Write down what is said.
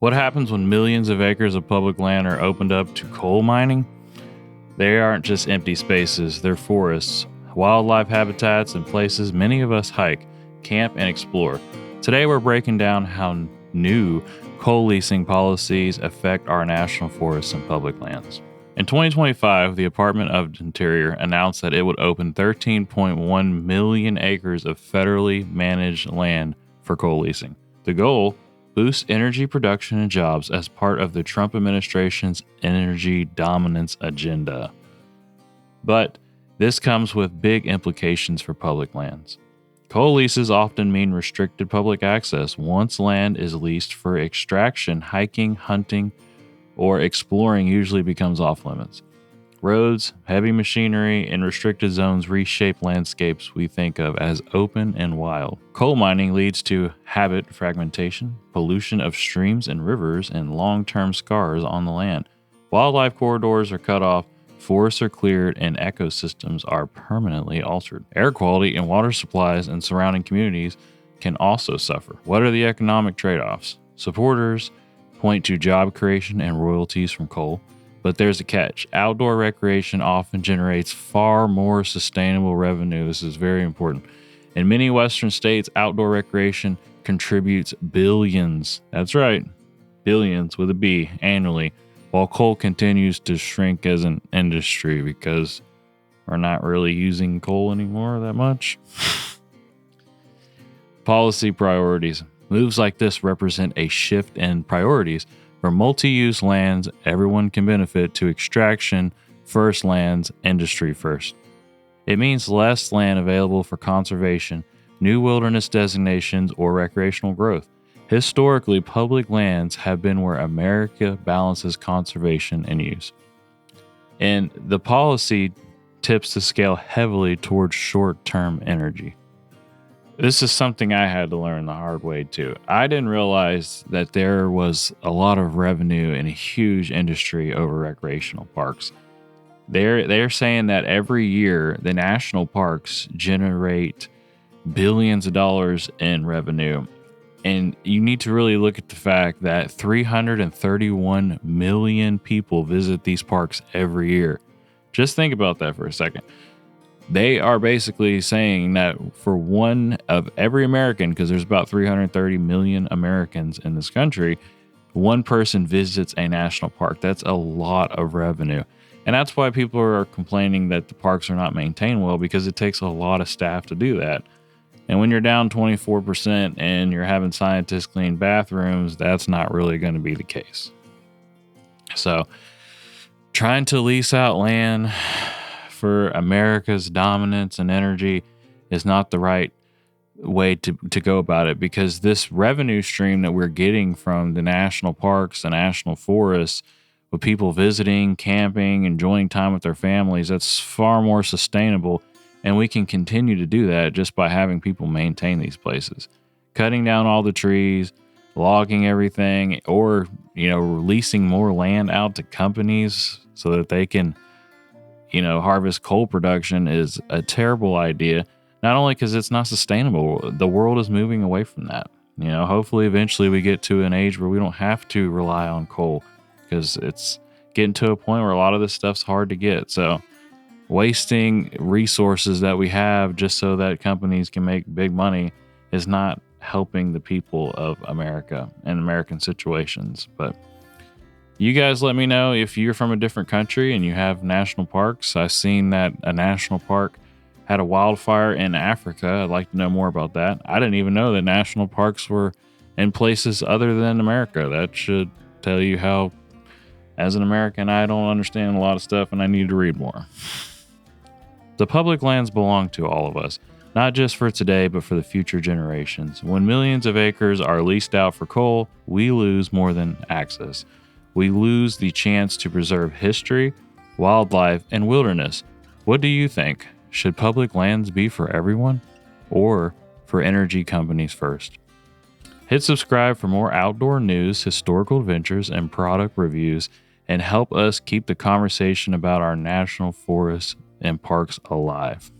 What happens when millions of acres of public land are opened up to coal mining? They aren't just empty spaces, they're forests, wildlife habitats, and places many of us hike, camp, and explore. Today we're breaking down how new coal leasing policies affect our national forests and public lands. In 2025, the Department of Interior announced that it would open 13.1 million acres of federally managed land for coal leasing. The goal: boost energy production and jobs as part of the Trump administration's energy dominance agenda. But this comes with big implications for public lands. Coal leases often mean restricted public access once land is leased for extraction. Hiking, hunting, or exploring usually becomes off limits. Roads, heavy machinery, and restricted zones reshape landscapes we think of as open and wild. Coal mining leads to habit fragmentation, pollution of streams and rivers, and long-term scars on the land. Wildlife corridors are cut off, forests are cleared, and ecosystems are permanently altered. Air quality and water supplies in surrounding communities can also suffer. What are the economic trade-offs? Supporters point to job creation and royalties from coal. But there's a catch. Outdoor recreation often generates far more sustainable revenue. This is very important. In many Western states, outdoor recreation contributes billions. That's right, billions with a B annually, while coal continues to shrink as an industry because we're not really using coal anymore that much. Policy priorities. Moves like this represent a shift in priorities. From multi-use lands everyone can benefit to extraction first lands, industry first. It means less land available for conservation, new wilderness designations, or recreational growth. Historically, public lands have been where America balances conservation and use. And the policy tips the scale heavily towards short-term energy. This is something I had to learn the hard way too. I didn't realize that there was a lot of revenue and a huge industry over recreational parks. They're saying that every year the national parks generate billions of dollars in revenue. And you need to really look at the fact that 331 million people visit these parks every year. Just think about that for a second. They are basically saying that for one of every American, because there's about 330 million Americans in this country, one person visits a national park. That's a lot of revenue. And that's why people are complaining that the parks are not maintained well, because it takes a lot of staff to do that. And when you're down 24% and you're having scientists clean bathrooms, that's not really going to be the case. So trying to lease out land for America's dominance and energy is not the right way to go about it, because this revenue stream that we're getting from the national parks, the national forests, with people visiting, camping, enjoying time with their families, that's far more sustainable. And we can continue to do that just by having people maintain these places. Cutting down all the trees, logging everything, or, releasing more land out to companies so that they can harvest coal production is a terrible idea. Not only because it's not sustainable, the world is moving away from that. Hopefully eventually we get to an age where we don't have to rely on coal, because it's getting to a point where a lot of this stuff's hard to get. So wasting resources that we have just so that companies can make big money is not helping the people of America and American situations. But you guys let me know if you're from a different country and you have national parks. I've seen that a national park had a wildfire in Africa. I'd like to know more about that. I didn't even know that national parks were in places other than America. That should tell you how, as an American, I don't understand a lot of stuff and I need to read more. The public lands belong to all of us, not just for today, but for the future generations. When millions of acres are leased out for coal, we lose more than access. We lose the chance to preserve history, wildlife, and wilderness. What do you think? Should public lands be for everyone, or for energy companies first? Hit subscribe for more outdoor news, historical adventures, and product reviews, and help us keep the conversation about our national forests and parks alive.